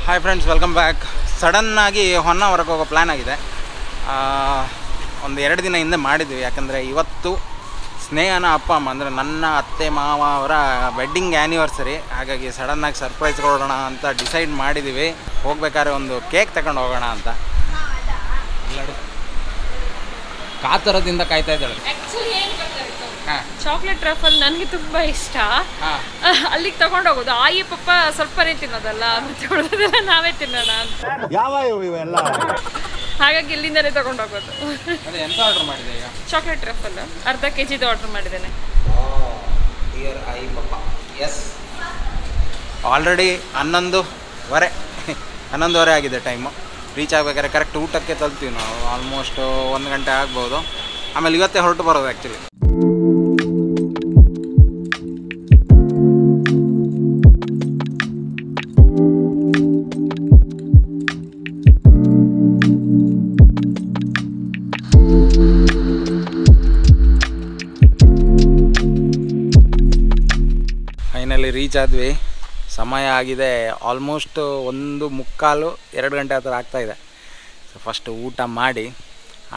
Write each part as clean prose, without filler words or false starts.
Hi friends, welcome back. ಸಡನ್ನಾಗಿ ಹೊನ್ನಾವರಕ್ಕೆ ಹೋಗೋ plan ಆಗಿದೆ. ಒಂದು 2 ದಿನ ಹಿಂದೆ ಮಾಡಿದ್ವಿ. ಯಾಕಂದರೆ ಇವತ್ತು ಸ್ನೇಹನ ಅಪ್ಪ ಅಮ್ಮ ಅಂದರೆ ನನ್ನ ಅತ್ತೆ ಮಾವ ಅವರ ವೆಡ್ಡಿಂಗ್ ಆ್ಯನಿವರ್ಸರಿ. ಹಾಗಾಗಿ ಸಡನ್ನಾಗಿ ಸರ್ಪ್ರೈಸ್ ಕೊಡೋಣ ಅಂತ ಡಿಸೈಡ್ ಮಾಡಿದ್ದೀವಿ. ಹೋಗ್ಬೇಕಾದ್ರೆ ಒಂದು ಕೇಕ್ ತಗೊಂಡು ಹೋಗೋಣ ಅಂತ. ಕಾತರದಿಂದ ಕಾಯ್ತಾ ಇದ್ದಾಳೆ. ಚಾಕ್ಲೇಟ್ ಟ್ರಫಲ್ ನನಗೆ ತುಂಬಾ ಇಷ್ಟ. ಅಲ್ಲಿಗೆ ತಗೊಂಡು ಹೋಗೋದು. ಆಯಿ ಪಪ್ಪ ಸ್ವಲ್ಪನೇ ತಿನ್ನೋದಲ್ಲ, ಮತ್ತೆ ಉಳಿದೆಲ್ಲ ನಾವೇ ತಿನ್ನೋಣ ಅಂತ. ಹಾಗಾಗಿ ಇಲ್ಲಿಂದಲೇ ತಗೊಂಡು ಹೋಗೋದು. ಎಂತ ಆರ್ಡರ್ ಮಾಡಿದೆ ಈಗ? ಚಾಕ್ಲೇಟ್ ಟ್ರಫಲ್ ಅರ್ಧ ಕೆಜಿದು ಆರ್ಡರ್ ಮಾಡಿದ್ದೇನೆ. ಎಸ್, ಆಲ್ರೆಡಿ 11:15 ಆಗಿದೆ ಟೈಮು. ರೀಚ್ ಆಗಬೇಕಾದ್ರೆ ಕರೆಕ್ಟ್ ಊಟಕ್ಕೆ ತಲ್ತೀವಿ ನಾವು. ಆಲ್ಮೋಸ್ಟ್ 1 ಗಂಟೆ ಆಗ್ಬೋದು. ಆಮೇಲೆ ಇವತ್ತೇ ಹೊರಟು ಬರೋದು ಆ್ಯಕ್ಚುಲಿ. ಫೈನಲಿ ರೀಚ್ ಆದ್ವಿ. ಸಮಯ ಆಗಿದೆ ಆಲ್ಮೋಸ್ಟ್ 1:45-2 ಗಂಟೆ ಹತ್ರ ಆಗ್ತಾಯಿದೆ. ಸೊ ಫಸ್ಟ್ ಊಟ ಮಾಡಿ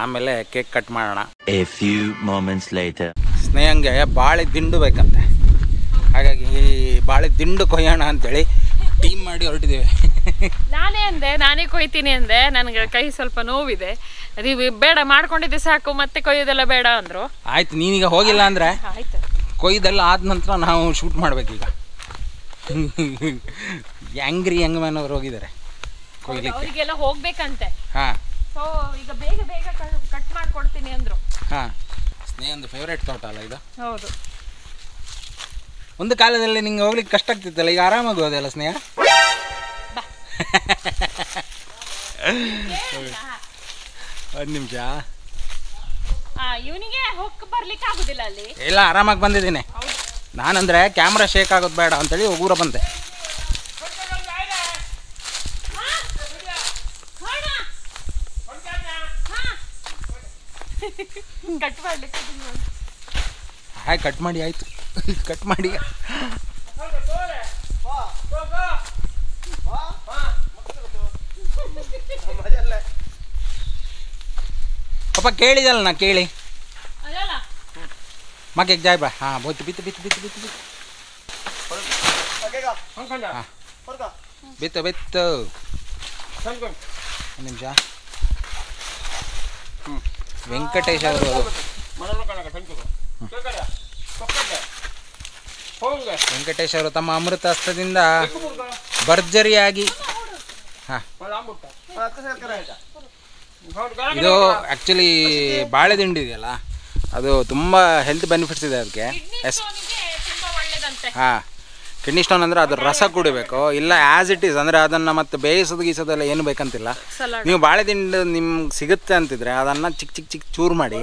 ಆಮೇಲೆ ಕೇಕ್ ಕಟ್ ಮಾಡೋಣ. ಸ್ನೇಹಂಗೆ ಬಾಳೆ ದಿಂಡು ಬೇಕಂತೆ. ಹಾಗಾಗಿ ಬಾಳೆ ದಿಂಡು ಕೊಯ್ಯೋಣ ಅಂತೇಳಿ ಟೀಮ್ ಮಾಡಿ ಹೊರಟಿದ್ದೀವಿ. ನಾನೇ ಕೊಯ್ತೀನಿ ಅಂದೆ. ನನಗೆ ಕೈ ಸ್ವಲ್ಪ ನೋವಿದೆ. ಅದು ಬೇಡ, ಮಾಡ್ಕೊಂಡಿದ್ದೆ ಸಾಕು, ಮತ್ತೆ ಕೊಯ್ಯೋದೆಲ್ಲ ಬೇಡ ಅಂದರು. ಆಯ್ತು, ನೀನೀಗ ಹೋಗಿಲ್ಲ ಅಂದರೆ ಆಯ್ತು, ಕೊಯ್ದೆಲ್ಲ ಆದ ನಂತರ ನಾವು ಶೂಟ್ ಮಾಡ್ಬೇಕೀಗ. ಯಂಗ್ ಮ್ಯಾನ್ ಅವರು ಹೋಗಿದ್ದಾರೆ ಕೊಯ್ಲಿಕ್ಕೆ. ಅವರಿಗೆಲ್ಲ ಹೋಗ್ಬೇಕಂತೆ. ಹಾಂ, ಸೊ ಈಗ ಬೇಗ ಕಟ್ ಮಾಡ್ಕೊಡ್ತೀನಿ ಅಂದರು. ಹಾಂ, ಸ್ನೇಹಂದು ಫೇವ್ರೇಟ್ ತೋಟ ಅಲ್ಲ ಇದು? ಹೌದು. ಒಂದು ಕಾಲದಲ್ಲಿ ನಿಂಗೆ ಹೋಗ್ಲಿಕ್ಕೆ ಕಷ್ಟ ಆಗ್ತಿತ್ತಲ್ಲ, ಈಗ ಆರಾಮಾಗಿ ಹೋದೆಲ್ಲ ಸ್ನೇಹ. 1 ನಿಮಿಷ. ಇವನಿಗೆ ಹೋಗಿ ಬರ್ಲಿಕ್ಕೆ ಆಗುದಿಲ್ಲ ಅಲ್ಲಿ. ಇಲ್ಲ, ಆರಾಮಾಗಿ ಬಂದಿದ್ದೀನಿ. ನಾನಂದ್ರೆ ಕ್ಯಾಮ್ರಾ ಶೇಕ್ ಆಗೋದು ಬೇಡ ಅಂತೇಳಿ ಹೋಗೂರ ಬಂದೆ. ಕಟ್ ಮಾಡ್ಲಿಕ್ಕೆ ಹಾಯ್, ಕಟ್ ಮಾಡಿ ಆಯ್ತು. ಕಟ್ ಮಾಡಿ ಪಾಪ ಕೇಳಿದಲ್ಲ ನಾ ಕೇಳಿ ಮಗ ಜಾಯ್ ಬಾ. ಹಾಂ, ಬೋಯ್ತು ಬಿತ್ತು ಬಿತ್ತು 1 ನಿಮಿಷ. ವೆಂಕಟೇಶ್ ಅವರು ತಮ್ಮ ಅಮೃತ ಹಸ್ತದಿಂದ ಭರ್ಜರಿಯಾಗಿ. ಹಾಂ, ಇದು ಆ್ಯಕ್ಚುಲಿ ಬಾಳೆ ದಿಂಡು ಇದೆಯಲ್ಲ, ಅದು ತುಂಬ ಹೆಲ್ತ್ ಬೆನಿಫಿಟ್ಸ್ ಇದೆ ಅದಕ್ಕೆ. ಹಾಂ, ಕಿಡ್ನಿ ಸ್ಟೋನ್ ಅಂದರೆ ಅದ್ರ ರಸ ಕುಡಿಬೇಕು, ಇಲ್ಲ ಆ್ಯಸ್ ಇಟ್ ಈಸ್ ಅಂದರೆ ಅದನ್ನು ಮತ್ತೆ ಗೀಸೋದೆಲ್ಲ ಏನು ಬೇಕಂತಿಲ್ಲ. ನೀವು ಬಾಳೆ ದಿಂಡು ನಿಮ್ಗೆ ಸಿಗುತ್ತೆ ಅಂತಿದ್ರೆ ಅದನ್ನು ಚಿಕ್ಕ ಚೂರು ಮಾಡಿ,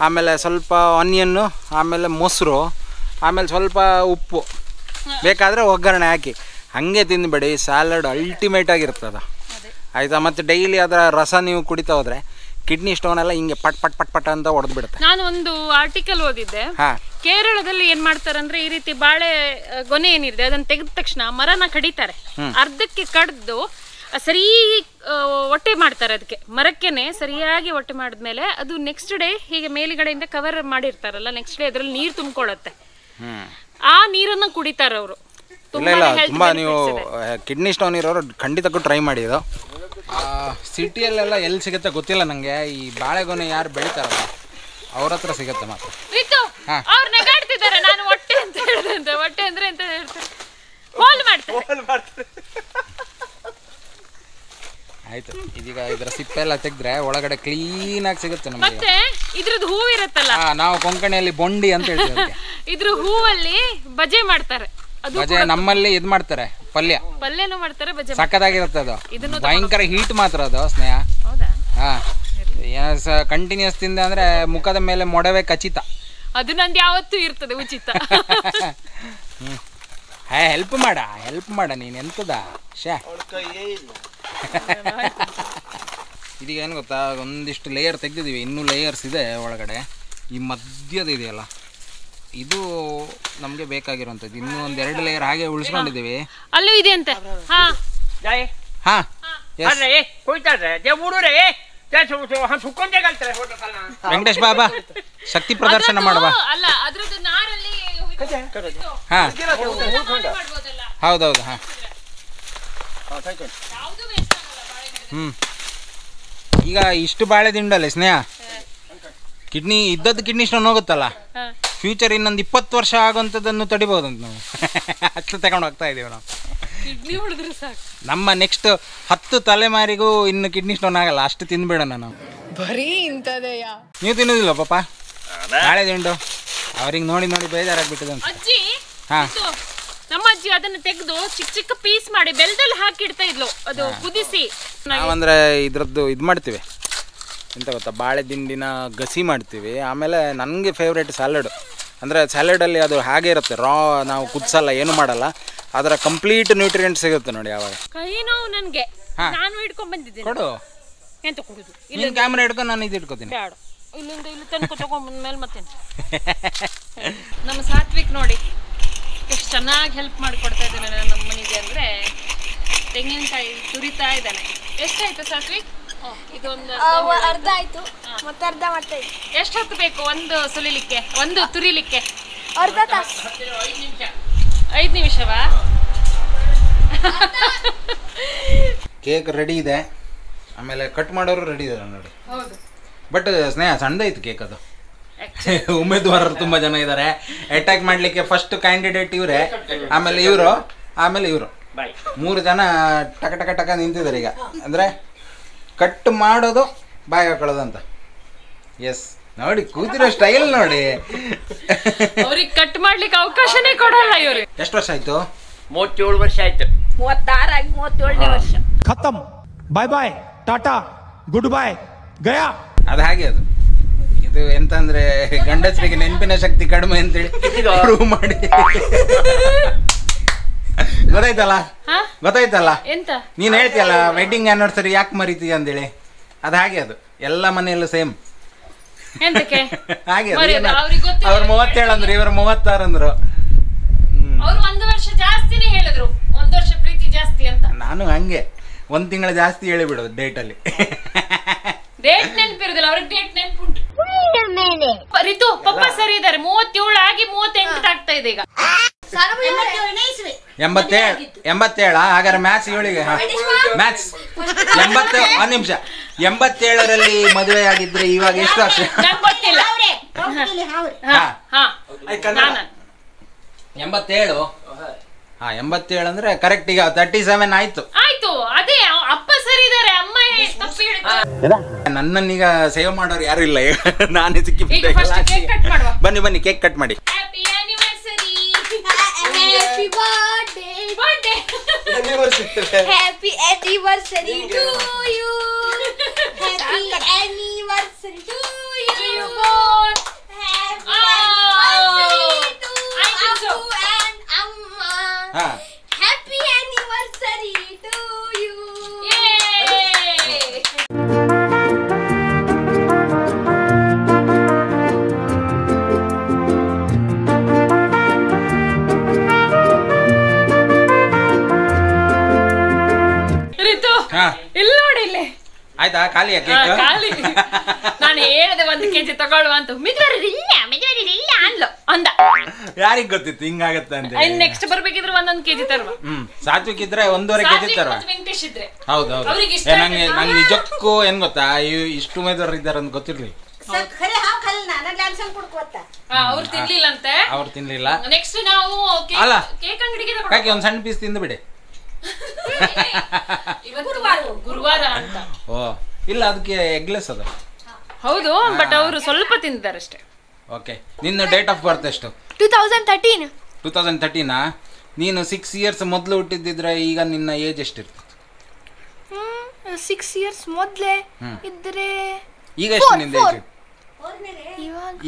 ಆಮೇಲೆ ಸ್ವಲ್ಪ ಆನಿಯನ್ನು, ಆಮೇಲೆ ಮೊಸರು, ಆಮೇಲೆ ಸ್ವಲ್ಪ ಉಪ್ಪು, ಬೇಕಾದರೆ ಒಗ್ಗರಣೆ ಹಾಕಿ ಹಾಗೆ ತಿಂದುಬೇಡಿ. ಸ್ಯಾಲಡ್ ಅಲ್ಟಿಮೇಟ್ ಆಗಿರ್ತದೆ, ಆಯಿತಾ? ಮತ್ತು ಡೈಲಿ ಅದರ ರಸ ನೀವು ಕುಡಿತಾ ಹೋದರೆ ಕಿಡ್ನಿ ಸ್ಟೋನ್ ಎಲ್ಲ ಹಿಂಗೆ ಪಟ್ ಅಂತ ಹೊಡೆದು ಬಿಡುತ್ತೆ. ನಾನು ಒಂದು ಆರ್ಟಿಕಲ್ ಓದಿದ್ದೆ. ಕೇರಳದಲ್ಲಿ ಏನ್ ಮಾಡ್ತಾರಂದ್ರೆ, ಈ ರೀತಿ ಬಾಳೆ ಗೊನೆ ಏನಿದೆ ಅದನ್ನ ತೆಗೆದ ತಕ್ಷಣ ಮರನ ಕಡಿತಾರೆ. ಅರ್ಧಕ್ಕೆ ಕಡ್ದು ಸರಿ ಹೊಟ್ಟೆ ಮಾಡ್ತಾರೆ. ಅದಕ್ಕೆ ಮರಕ್ಕೆನೆ ಸರಿಯಾಗಿ ಹೊಟ್ಟೆ ಮಾಡಿದ್ಮೇಲೆ ಅದು ನೆಕ್ಸ್ಟ್ ಡೇ ಹೀಗೆ ಮೇಲ್ಗಡೆಯಿಂದ ಕವರ್ ಮಾಡಿರ್ತಾರಲ್ಲ, ನೆಕ್ಸ್ಟ್ ಡೇ ಅದ್ರಲ್ಲಿ ನೀರು ತುಂಬಿಕೊಳ್ಳುತ್ತೆ. ಆ ನೀರನ್ನ ಕುಡಿತಾರೆ ಅವರು. ತುಂಬ ನೀವು ಕಿಡ್ನಿ ಸ್ಟೋನ್ ಇರೋರು ಖಂಡಿತಕ್ಕೂ ಟ್ರೈ ಮಾಡಿ. ಇದು ಸಿಟಿಯಲ್ಲೆಲ್ಲ ಎಲ್ಲಿ ಸಿಗುತ್ತೆ ಗೊತ್ತಿಲ್ಲ ನನಗೆ. ಈ ಬಾಳೆಗೊನೆ ಯಾರು ಬೆಳಿತಾರಲ್ಲ ಅವ್ರ ಹತ್ರ ಸಿಗುತ್ತೆ ಮಾತ್ರ. ಅವ್ರು ನೆಗಾಡ್ತಿದ್ದಾರೆ. ನಾನು ಹೊಟ್ಟೆ ಅಂತ ಹೇಳಿದಂತೆ. ಹೊಟ್ಟೆ ಅಂದ್ರೆ ಎಂತ ಹೇಳ್ತಾರೆ, ಹೋಲ್ ಮಾಡ್ತಾರೆ. ಆಯ್ತು, ಇದೀಗ ಇದರ ಸಿಪ್ಪೆ ಎಲ್ಲ ತೆಗೆದ್ರೆ ಒಳಗಡೆ ಕ್ಲೀನಾಗಿ ಸಿಗುತ್ತೆ ನಮಗೆ. ಮತ್ತೆ ಇದ್ರದ್ದು ಹೂವು ಇರುತ್ತಲ್ಲ, ನಾವು ಕೊಂಕಣಿಯಲ್ಲಿ ಬೊಂಡಿ ಅಂತ ಹೇಳ್ತೀವಿ. ಇದ್ರ ಹೂವಲ್ಲಿ ಬಜೆ ಮಾಡ್ತಾರೆ. ಬಜೆ ನಮ್ಮಲ್ಲಿ ಇದು ಮಾಡ್ತಾರೆ, ಪಲ್ಯನೂ ಮಾಡ್ತಾರೆ, ಬಜೆ ಸಕ್ಕದಾಗಿರುತ್ತೆ. ಅದು ಭಯಂಕರ ಹೀಟ್ ಮಾತ್ರ ಅದು ಸ್ನೇಹ. ಹೌದಾ? ಹಾಂ, ಕಂಟಿನ್ಯೂಸ್ ತಿಂದೆ ಅಂದರೆ ಮುಖದ ಮೇಲೆ ಮೊಡವೆ ಖಚಿತ. ಅದು ನಂದು ಯಾವತ್ತೂ ಇರ್ತದೆ ಉಚಿತ. ಹೆಲ್ಪ್ ಮಾಡ ನೀನು ಎಂತದ ಶೇ. ಇದೀಗ ಏನು ಗೊತ್ತಾ, ಒಂದಿಷ್ಟು ಲೇಯರ್ ತೆಗೆದಿದ್ದೀವಿ, ಇನ್ನೂ ಲೇಯರ್ಸ್ ಇದೆ ಒಳಗಡೆ. ಈ ಮಧ್ಯದ ಇದೆಯಲ್ಲ, ಇದು ನಮಗೆ ಬೇಕಾಗಿರುವಂಥದ್ದು. ಇನ್ನೂ ಒಂದು 2 ಲೇಯರ್ ಹಾಗೆ ಉಳಿಸ್ಕೊಂಡಿದ್ದೀವಿ. ಅಲ್ಲೂ ಇದೆ ಅಂತೆ. ಹಾ, ಹಾಂ ಅರೆ ಹೋಯ್ತಾರೆ ದೇವ್ರೇ ಸುಕ್ಕೊಂಡೆ ಕಲ್ತಾರೆ ವೆಂಕಟೇಶ್ ಬಾಬಾ ಶಕ್ತಿ ಪ್ರದರ್ಶನ ಮಾಡುವ. ಅಲ್ಲ ಅದ್ರದ್ದು ನಾರಲ್ಲಿ ಹಾಂ ಹೌದೌದು ಹಾಂ ಈಗ ಇಷ್ಟು ಬಾಳೆ ದಿಂಡಲ್ಲ ಸ್ನೇಹ ಕಿಡ್ನಿ ಇದ್ದದ್ದು ಕಿಡ್ನಿ ಸ್ಟೋನ್ ಹೋಗುತ್ತಲ್ಲ, ಫ್ಯೂಚರ್ ಇನ್ನೊಂದು 20 ವರ್ಷ ಆಗುವಂಥದ್ದನ್ನು ತಡಿಬೋದಂತ ನಾವು ಅಷ್ಟು ತಗೊಂಡು ಹೋಗ್ತಾ ಇದ್ದೀವಿ ನಾವು. ನಮ್ಮ ನೆಕ್ಸ್ಟ್ 10 ತಲೆಮಾರಿಗೂ ಇನ್ನು ಕಿಡ್ನಿ ಸ್ಟೋನ್ ಆಗಲ್ಲ, ಅಷ್ಟು ತಿನ್ಬೇಡಣ ನಾವು. ಬರೀ ಇಂಥದೆಯ ನೀವು ತಿನ್ನೋದಿಲ್ಲ ಪಾಪ ಬಾಳೆ ದಿಂಡು? ಅವ್ರಿಗೆ ನೋಡಿ ನೋಡಿ ಬೇಜಾರಾಗ್ಬಿಟ್ಟಿದೆ ಅಂತ. ಅಜ್ಜಿ ಹಾಂ ನಮ್ಮ ಅಜ್ಜಿ ಅದನ್ನ ತೆಗೆದು ಚಿಕ್ಕ ಚಿಕ್ಕ ಪೀಸ್ ಮಾಡಿ ಬೆಲ್ಲದಲ್ಲಿ ಹಾಕಿಡ್ತಾ ಇದ್ಲು, ಅದು ಕುದಿಸಿ. ನಾವಂದ್ರೆ ಇದ್ರದ್ದು ಇದು ಮಾಡ್ತೀವಿ ಎಂತ ಗೊತ್ತಾ, ಬಾಳೆ ದಿಂಡಿನ ಗಸಿ ಮಾಡ್ತೀವಿ. ಆಮೇಲೆ ನನಗೆ ಫೇವ್ರೇಟ್ ಸ್ಯಾಲಡ್, ಅಂದರೆ ಸ್ಯಾಲಡಲ್ಲಿ ಅದು ಹಾಗೆ ಇರುತ್ತೆ, ರಾ ನಾವು ಕುದಿಸಲ್ಲ ಏನು ಮಾಡಲ್ಲ, ಅದರ ಕಂಪ್ಲೀಟ್ ನ್ಯೂಟ್ರಿಯೆಂಟ್ ಸಿಗುತ್ತೆ ನೋಡಿ. ಯಾವಾಗ ಕೈ ನೋವು ನನಗೆ, ನಾನು ಹಿಡ್ಕೊಂಡ್ ಬಂದಿದ್ದೀನಿ. ಕೊಡು, ಎಂತ ಕೊಡುದು? ನೀನು ಕ್ಯಾಮ್ರಾ ಹಿಡ್ಕೊಂಡು ನಾನು ಇದು ಇಟ್ಕೋತೀನಿ. ಬೇಡ, ಇಲ್ಲಿಂದ ಇಲ್ಲಿ ತನಕ ತಗೊಂಡ್ ಮೇಲೆ ಮತ್ತೆ ನಮ್ಮ ಸಾತ್ವಿಕ್ ನೋಡಿ ಎಷ್ಟು ಚೆನ್ನಾಗಿ ಹೆಲ್ಪ್ ಮಾಡಿಕೊಡ್ತಾ ಇದ್ದಾನೆ ನಮ್ಮ ಮನೆಗೆ. ಅಂದರೆ ತೆಂಗಿನಕಾಯಿ ತುರಿತಾ ಇದ್ದಾನೆ. ಎಷ್ಟಾಯ್ತು ಸಾತ್ವಿಕ್? ಇದೊಂದು ಅರ್ಧ ಆಯ್ತು, ಮತ್ತೆ ಅರ್ಧ ಮಾಡ್ತಾ ಇದ್ದೆ. ಎಷ್ಟು ಹೊತ್ತು ಬೇಕು ಒಂದು ಸುಲಿಲಿಕ್ಕೆ, ಒಂದು ತುರಿಲಿಕ್ಕೆ? ಅರ್ಧ ತಾಸು. 5 ನಿಮಿಷವಾ? ಕೇಕ್ ರೆಡಿ ಇದೆ, ಆಮೇಲೆ ಕಟ್ ಮಾಡೋರು ರೆಡಿ ಇದ್ದಾರೆ ನೋಡಿ. ಹೌದು, ಬಟ್ ಸ್ನೇಹ ಸಣ್ಣದೈತು ಕೇಕ್ ಅದು. ಉಮೇದುವಾರರು ತುಂಬ ಜನ ಇದ್ದಾರೆ. ಅಟ್ಯಾಕ್ ಮಾಡಲಿಕ್ಕೆ ಫಸ್ಟ್ ಕ್ಯಾಂಡಿಡೇಟ್ ಇವರೇ, ಆಮೇಲೆ ಇವರು, ಆಮೇಲೆ ಇವರು, 3 ಜನ ಟಕ ಟಕ ಟಕ ನಿಂತಿದ್ದಾರೆ ಈಗ. ಅಂದರೆ ಕಟ್ ಮಾಡೋದು ಬಾಯಿ ಹಾಕೊಳ್ಳೋದು ಅಂತ. ಎಸ್ ನೋಡಿ ಕೂತಿರೋ ಸ್ಟೈಲ್ ನೋಡಿ. ಅವ್ರಿಗೆ ಕಟ್ ಮಾಡ್ಲಿಕ್ಕೆ ಅವಕಾಶನೇ ಕೊಡಲ್ಲ ಇವರು. ಎಷ್ಟು ವರ್ಷ ಆಯ್ತು? 37 ವರ್ಷ ಆಯ್ತು. 36 ಆಗಿ 37ನೇ ವರ್ಷ. ಖತಮ್, ಬಾಯ್ ಬಾಯ್, ಟಾಟಾ, ಗುಡ್ ಬಾಯ್, ಗಯಾ. ಅದು ಹಾಗೆ, ಅದು ಇದು ಎಂತ ಅಂದ್ರೆ ಗಂಡಸರಿಗೆ ನೆನಪಿನ ಶಕ್ತಿ ಕಡಿಮೆ ಅಂತೇಳಿ ಪ್ರೂವ್ ಮಾಡಿ. ಗೊತ್ತಾಯ್ತಲ್ಲ ಎಂತ ನೀನ್ ಹೇಳ್ತೀಯಲ್ಲ ವೆಡ್ಡಿಂಗ್ ಆನಿವರ್ಸರಿ ಯಾಕೆ ಮರಿತೀಯ ಅಂತೇಳಿ, ಅದು ಹಾಗೆ, ಅದು ಎಲ್ಲ ಮನೆಯಲ್ಲೂ ಸೇಮ್ ಎಂತಕ್ಕೆ ಹಾಗೆ. ಮರೆಯೋದು? ಅವ್ರಿಗೆ ಗೊತ್ತಿಲ್ಲ. ಅವ್ರು 37 ಅಂದ್ರು, ಇವರು 36 ಅಂದ್ರು. ಅವ್ರು 1 ವರ್ಷ ಜಾಸ್ತಿನೇ ಹೇಳಿದ್ರು, 1 ವರ್ಷ ಪ್ರೀತಿ ಜಾಸ್ತಿ ಅಂತ. ನಾನು ಹಂಗೆ 1 ತಿಂಗಳ ಜಾಸ್ತಿ ಹೇಳಿಬಿಡೋದು ಡೇಟಲ್ಲಿ. ಡೇಟ್ ನೆನಪಿರುದಿಲ್ಲ ಅವ್ರಿಗೆ, ಡೇಟ್ ನೆನಪುಂಟು. ರಿತು ಪಪ್ಪ ಸರಿ ಇದಾರೆ, 37 ಆಗಿ 38 ಆಗ್ತಾ ಇದೆ ಈಗ. 87 ಹಾಗಾದ್ರೆ ಮ್ಯಾಥ್ಸ್ ಇವಳಿಗೆ ಮ್ಯಾಥ್ಸ್ 80. 1 ನಿಮಿಷ, 87ರಲ್ಲಿ ಮದುವೆ ಆಗಿದ್ರೆ ಇವಾಗ ಎಷ್ಟು ವರ್ಷ? ನಂಗೆ ಗೊತ್ತಿಲ್ಲ. 87. 87 ಅಂದ್ರೆ ಕರೆಕ್ಟ್. ಈಗ 37 ಆಯ್ತು. ಆಯ್ತು, ಅದೇ ಅಪ್ಪ ಸರಿ ಇದಾರೆ, ಅಮ್ಮ ತಪ್ಪು ಹೇಳಿದ್ರು. ನನ್ನನ್ನೀಗ ಸೇವ್ ಮಾಡೋರು ಯಾರು ಇಲ್ಲ, ನಾನೇ ಸಿಕ್ಕಿಬಿಟ್ಟೆ. ಬನ್ನಿ ಬನ್ನಿ ಕೇಕ್ ಕಟ್ ಮಾಡಿ. Happy anniversary. Happy birthday. Happy anniversary to you. Happy anniversary to you. Happy anniversary to Appu and ಅಮ್ಮ. Happy anniversary to you. Ritu ಇಲ್ಲಿ ನೋಡಿ, ಇಲ್ಲಿ ಆಯ್ತಾ ಖಾಲಿಯಾ ಕೇಕ್? ಖಾಲಿ. ನಾನು ಹೇಳಿದೆ 1 kg ತಗೊಳ್ಳುವ ಅಂತ. ಮಿಜೋರಿಲ್ಲ ಅನ್ಲು ಅಂದ. ಯಾರಿಗ್ ಗೊತ್ತಿತ್ತು ಹಿಂಗಾಗತ್ತೆ ಅಂತ. ನೆಕ್ಸ್ಟ್ ಬರ್ಬೇಕಿದ್ರೆ 1 kg ತರುವ. ಸಾತ್ವಿಕ್ ಇದ್ರೆ 1.5 kg ತರುವ. ವೆಂಕಟೇಶ್ ಇದ್ರೆ ಹೌದೌದು. ನಂಗೆ ನಿಜಕ್ಕೂ ಏನ್ ಗೊತ್ತಾ, ಇಷ್ಟು ಉಮೇದವ್ರು ಇದ್ದಾರೆ ಅಂತ ಗೊತ್ತಿರ್ಲಿ. ಅವ್ರು ತಿನ್ಲಿಲ್ಲಂತೆ. ಅವ್ರು ತಿನ್ಲಿಲ್ಲ. ನೆಕ್ಸ್ಟ್ ನಾವು ಅಲ್ಲ ಕೇಕ್ ಅಂಗಡಿಗೆ ಕಾಕಿ ಒಂದ್ ಸಣ್ಣ ಪೀಸ್ ತಿಂದು ಬಿಡಿ. ಗುರುವಾರ ಅಂತ. ಓ ಇಲ್ಲ, ಅದಕ್ಕೆ ಎಗ್ಲೆಸ್ ಅದು. ಹೌದು, ಬಟ್ ಅವರು ಸ್ವಲ್ಪ ತಿಂದಿದ್ದಾರೆ ಅಷ್ಟೇ. ಓಕೆ, ನಿನ್ನ ಡೇಟ್ ಆಫ್ ಬರ್ತ್ ಎಷ್ಟು? 2013. 2013. ನೀನು 6 years ಮೊದಲು ಹುಟ್ಟಿದ್ರೆ ಈಗ ನಿನ್ನ ಏಜ್ ಎಷ್ಟಿರ್ತದೆ? 6 years ಮೊದಲೇ ಇದ್ರೆ ಈಗ ಎಷ್ಟು ನಿಂದ ಏಜ್?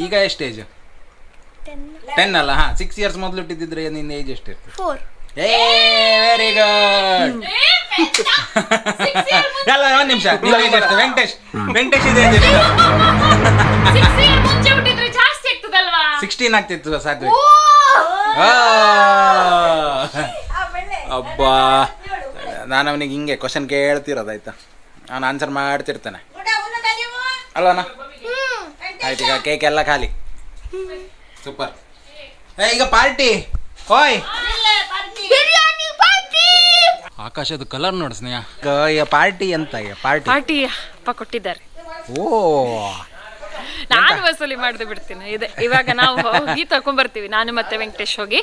ಈಗ ಎಷ್ಟು ಏಜ್? 10 ಅಲ್ಲ? 6 years ಮೊದಲು ಹುಟ್ಟಿದ್ರೆ ನಿನ್ನ ಏಜ್ ಎಷ್ಟಿರ್ತದೆ? 4. Very good. ಅಲ್ಲ 1 ನಿಮಿಷ, ನಿಮ್ಮ ಏಜ್ ಎಷ್ಟು? ವೆಂಕಟೇಶ್ ಇದೆ ಏಜ್ ಎಷ್ಟು? 6 years ಮುಂಚೆ ಹುಟ್ಟಿದ್ರೆ ಜಾಸ್ತಿ ಆಗ್ತದಲ್ವಾ? 16 ಆಗ್ತಿತ್ತು ಸಾಧ್ವಿ. ಅಬ್ಬಾ ನಾನು ಅವನಿಗೆ ಹಿಂಗೆ ಕ್ವಶನ್ ಕೇಳ್ತಿರೋದು ಆಯ್ತಾ, ನಾನು ಆನ್ಸರ್ ಮಾಡ್ತಿರ್ತೇನೆ ಅಲ್ವಣ್ಣ. ಆಯ್ತು, ಈಗ ಕೇಕ್ ಎಲ್ಲ ಖಾಲಿ. ಸೂಪರ್. ಈಗ ಪಾರ್ಟಿ. ಓಯ್ ಆಕಾಶದ ಕಲರ್ ನೋಡು ಸ್ನೇಹ. ಈಗ ಪಾರ್ಟಿ ಅಂತ, ಈಗ ಪಾರ್ಟಿ ಅಪ್ಪ ಕೊಟ್ಟಿದ್ದಾರೆ. ಓ ನಾನು ವಸೂಲಿ ಮಾಡದೆ ಬಿಡ್ತೀನಿ. ಇವಾಗ ನಾವು ಹೋಗಿ ತಕೊಂಡ್ಬರ್ತೀವಿ, ನಾನು ಮತ್ತೆ ವೆಂಕಟೇಶ್ ಹೋಗಿ.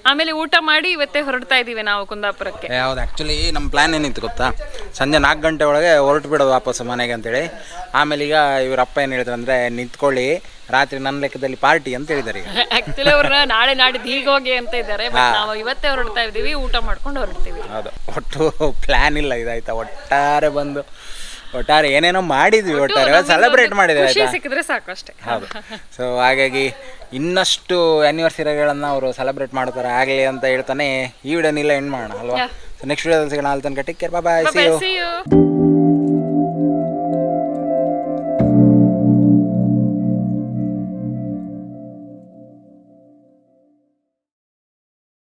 ಆಮೇಲೆ ಊಟ ಮಾಡಿ ಇವತ್ತೇ ಹೊರಡ್ತಾ ಇದೀವಿ ನಾವು ಕುಂದಾಪುರಕ್ಕೆ. ಹೌದು, ಆ್ಯಕ್ಚುಲಿ ನಮ್ಮ ಪ್ಲ್ಯಾನ್ ಏನಿತ್ತು ಗೊತ್ತಾ, ಸಂಜೆ 4 ಗಂಟೆ ಒಳಗೆ ಹೊರಟು ಬಿಡೋದು ವಾಪಸ್ ಮನೆಗೆ ಅಂತೇಳಿ. ಆಮೇಲೆ ಈಗ ಇವ್ರ ಅಪ್ಪ ಏನು ಹೇಳಿದ್ರು ಅಂದರೆ, ನಿಂತ್ಕೊಳ್ಳಿ ರಾತ್ರಿ ನನ್ನ ಲೆಕ್ಕದಲ್ಲಿ ಪಾರ್ಟಿ ಅಂತ ಹೇಳಿದ್ದಾರೆ. ಈಗ ಆ್ಯಕ್ಚುಲಿ ಅವ್ರನ್ನ ನಾಳೆ ನಾಡಿದ್ದು ಹೀಗೆ ಹೋಗಿ ಅಂತ ಇದ್ದಾರೆ. ನಾವು ಇವತ್ತೇ ಹೊರಡ್ತಾ ಇದ್ದೀವಿ, ಊಟ ಮಾಡ್ಕೊಂಡು ಹೊರಡ್ತೀವಿ. ಹೌದು, ಒಟ್ಟು ಪ್ಲ್ಯಾನ್ ಇಲ್ಲ ಇದಾಯ್ತಾ. ಒಟ್ಟಾರೆ ಏನೇನೋ ಮಾಡಿದ್ವಿ, ಒಟ್ಟಾರೆ ಸೆಲೆಬ್ರೇಟ್ ಮಾಡಿದ್ವಿ ಆಯ್ತಾ. ಸಿಕ್ಕಿದ್ರೆ ಸಾಕು ಅಷ್ಟೇ. ಹೌದು. ಸೊ ಹಾಗಾಗಿ ಇನ್ನಷ್ಟು ಆ್ಯನಿವರ್ಸರಿಗಳನ್ನು ಅವರು ಸೆಲೆಬ್ರೇಟ್ ಮಾಡ್ತಾರೆ ಆಗಲಿ ಅಂತ ಹೇಳ್ತಾನೆ ಈ ವಿಡಿಯೋನಿಲ್ಲ ಎಂಡ್ ಮಾಡೋಣ ಅಲ್ವಾ. ನೆಕ್ಸ್ಟ್ ವಿಡಿಯೋದಲ್ಲಿ ಸಿಗೋಣ. ಅಲ್ಲಿ ತನಕ take care, bye, see you.